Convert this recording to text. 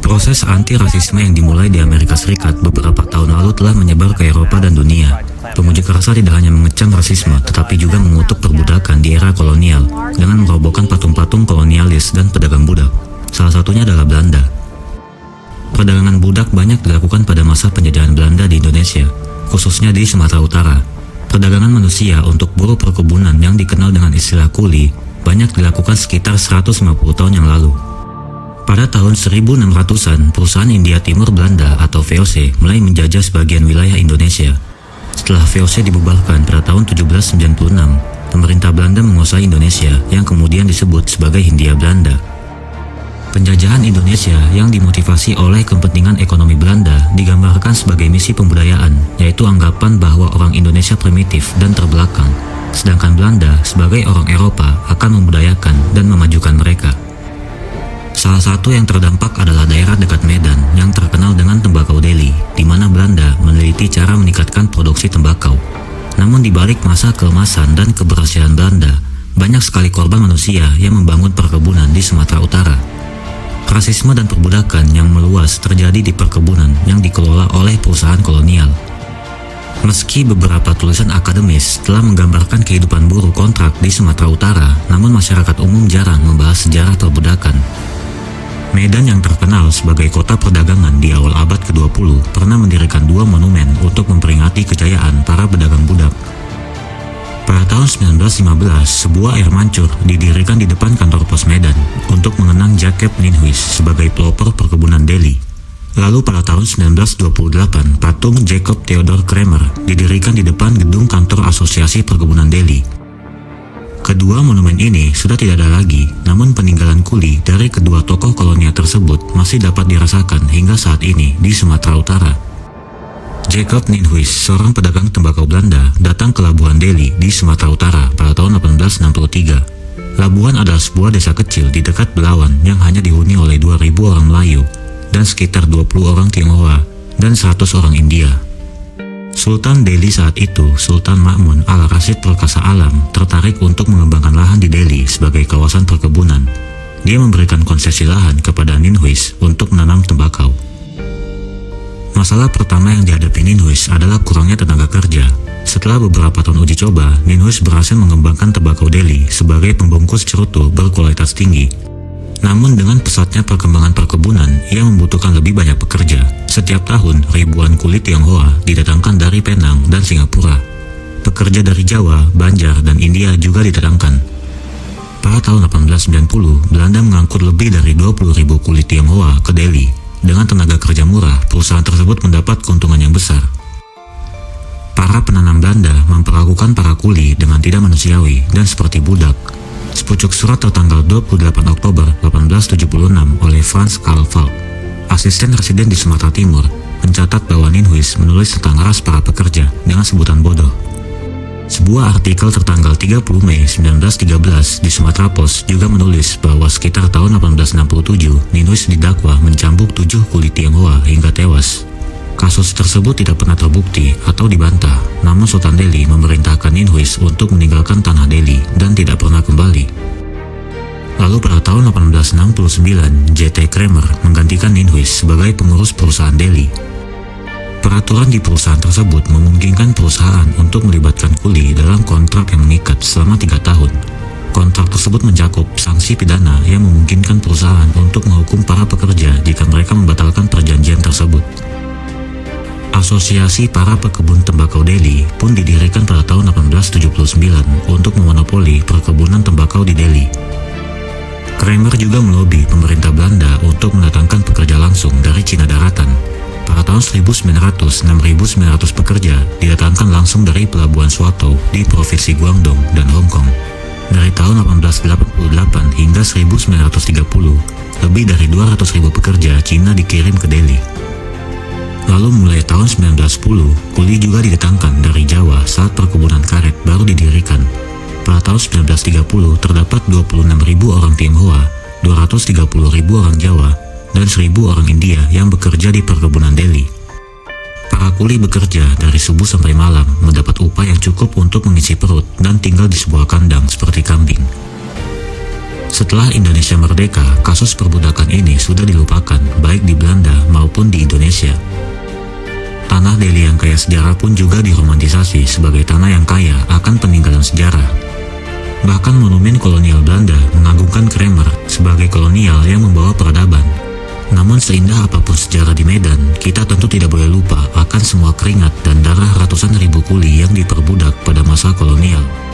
Proses anti-rasisme yang dimulai di Amerika Serikat beberapa tahun lalu telah menyebar ke Eropa dan dunia. Pengunjuk rasa tidak hanya mengecam rasisme, tetapi juga mengutuk perbudakan di era kolonial dengan merobohkan patung-patung kolonialis dan pedagang budak. Salah satunya adalah Belanda. Perdagangan budak banyak dilakukan pada masa penjajahan Belanda di Indonesia, khususnya di Sumatera Utara. Perdagangan manusia untuk buruh perkebunan yang dikenal dengan istilah kuli banyak dilakukan sekitar 150 tahun yang lalu. Pada tahun 1600-an, perusahaan India Timur Belanda atau VOC mulai menjajah sebagian wilayah Indonesia. Setelah VOC dibubarkan pada tahun 1796, pemerintah Belanda menguasai Indonesia yang kemudian disebut sebagai Hindia Belanda. Penjajahan Indonesia yang dimotivasi oleh kepentingan ekonomi Belanda digambarkan sebagai misi pembudayaan, yaitu anggapan bahwa orang Indonesia primitif dan terbelakang, sedangkan Belanda sebagai orang Eropa akan membudayakan dan memajukan mereka. Salah satu yang terdampak adalah daerah dekat Medan yang terkenal dengan tembakau Delhi, di mana Belanda meneliti cara meningkatkan produksi tembakau. Namun di balik masa keemasan dan keberhasilan Belanda, banyak sekali korban manusia yang membangun perkebunan di Sumatera Utara. Rasisme dan perbudakan yang meluas terjadi di perkebunan yang dikelola oleh perusahaan kolonial. Meski beberapa tulisan akademis telah menggambarkan kehidupan buruh kontrak di Sumatera Utara, namun masyarakat umum jarang membahas sejarah perbudakan. Medan yang terkenal sebagai kota perdagangan di awal abad ke-20 pernah mendirikan dua monumen untuk memperingati kejayaan para pedagang budak. Pada tahun 1915, sebuah air mancur didirikan di depan kantor pos Medan untuk mengenang Jacob Ninhuis sebagai pelopor perkebunan Delhi. Lalu pada tahun 1928, patung Jacob Theodor Kramer didirikan di depan gedung kantor Asosiasi Perkebunan Delhi. Kedua monumen ini sudah tidak ada lagi, namun peninggalan kuli dari kedua tokoh kolonial tersebut masih dapat dirasakan hingga saat ini di Sumatera Utara. Jacob Ninhuis, seorang pedagang tembakau Belanda, datang ke Labuhan Delhi di Sumatera Utara pada tahun 1863. Labuhan adalah sebuah desa kecil di dekat Belawan yang hanya dihuni oleh 2.000 orang Melayu dan sekitar 20 orang Tionghoa dan 100 orang India. Sultan Delhi saat itu, Sultan Ma'mun al-Rashid Perkasa Alam, tertarik untuk mengembangkan lahan di Delhi sebagai kawasan perkebunan. Dia memberikan konsesi lahan kepada Ninhuis untuk menanam tembakau. Masalah pertama yang dihadapi Ninhuis adalah kurangnya tenaga kerja. Setelah beberapa tahun uji coba, Ninhuis berhasil mengembangkan tembakau Delhi sebagai pembungkus cerutu berkualitas tinggi. Namun dengan pesatnya perkembangan perkebunan, ia membutuhkan lebih banyak pekerja. Setiap tahun, ribuan kulit Tionghoa didatangkan dari Penang dan Singapura. Pekerja dari Jawa, Banjar, dan India juga didatangkan. Pada tahun 1890, Belanda mengangkut lebih dari 20.000 kulit Tionghoa ke Delhi. Dengan tenaga kerja murah, perusahaan tersebut mendapat keuntungan yang besar. Para penanam Belanda memperlakukan para kuli dengan tidak manusiawi dan seperti budak. Sepucuk surat tertanggal 28 Oktober 1876 oleh Franz Karl Falk, asisten residen di Sumatera Timur, mencatat bahwa Ninhuis menulis tentang ras para pekerja dengan sebutan bodoh. Sebuah artikel tertanggal 30 Mei 1913 di Sumatera Post juga menulis bahwa sekitar tahun 1867 Ninhuis didakwa mencambuk 7 kulit Tionghoa hingga tewas. Kasus tersebut tidak pernah terbukti atau dibantah, namun Sultan Delhi memerintahkan Ninhuis untuk meninggalkan tanah Delhi dan tidak pernah kembali. Lalu pada tahun 1869, J.T. Kramer menggantikan Ninhuis sebagai pengurus perusahaan Delhi. Peraturan di perusahaan tersebut memungkinkan perusahaan untuk melibatkan kuli dalam kontrak yang mengikat selama 3 tahun. Kontrak tersebut mencakup sanksi pidana yang memungkinkan perusahaan untuk menghukum para pekerja jika mereka membatalkan perjanjian tersebut. Asosiasi para pekebun tembakau Delhi pun didirikan pada tahun 1879 untuk memonopoli perkebunan tembakau di Delhi. Kramer juga melobi pemerintah Belanda untuk mendatangkan pekerja langsung dari Cina daratan. Pada tahun 1900, 6.900 pekerja didatangkan langsung dari pelabuhan Swato di Provinsi Guangdong dan Hong Kong. Dari tahun 1888 hingga 1930, lebih dari 200.000 pekerja Cina dikirim ke Delhi. Lalu mulai tahun 1910, kuli juga didatangkan dari Jawa saat perkebunan karet baru didirikan. Pada tahun 1930 terdapat 26.000 orang Tionghoa, 230.000 orang Jawa, dan 1.000 orang India yang bekerja di perkebunan Delhi. Para kuli bekerja dari subuh sampai malam, mendapat upah yang cukup untuk mengisi perut dan tinggal di sebuah kandang seperti kambing. Setelah Indonesia merdeka, kasus perbudakan ini sudah dilupakan baik di Belanda maupun di Indonesia. Tanah Delhi yang kaya sejarah pun juga diromantisasi sebagai tanah yang kaya akan peninggalan sejarah. Bahkan monumen kolonial Belanda mengagungkan Kramer sebagai kolonial yang membawa peradaban. Namun seindah apapun sejarah di Medan, kita tentu tidak boleh lupa akan semua keringat dan darah ratusan ribu kuli yang diperbudak pada masa kolonial.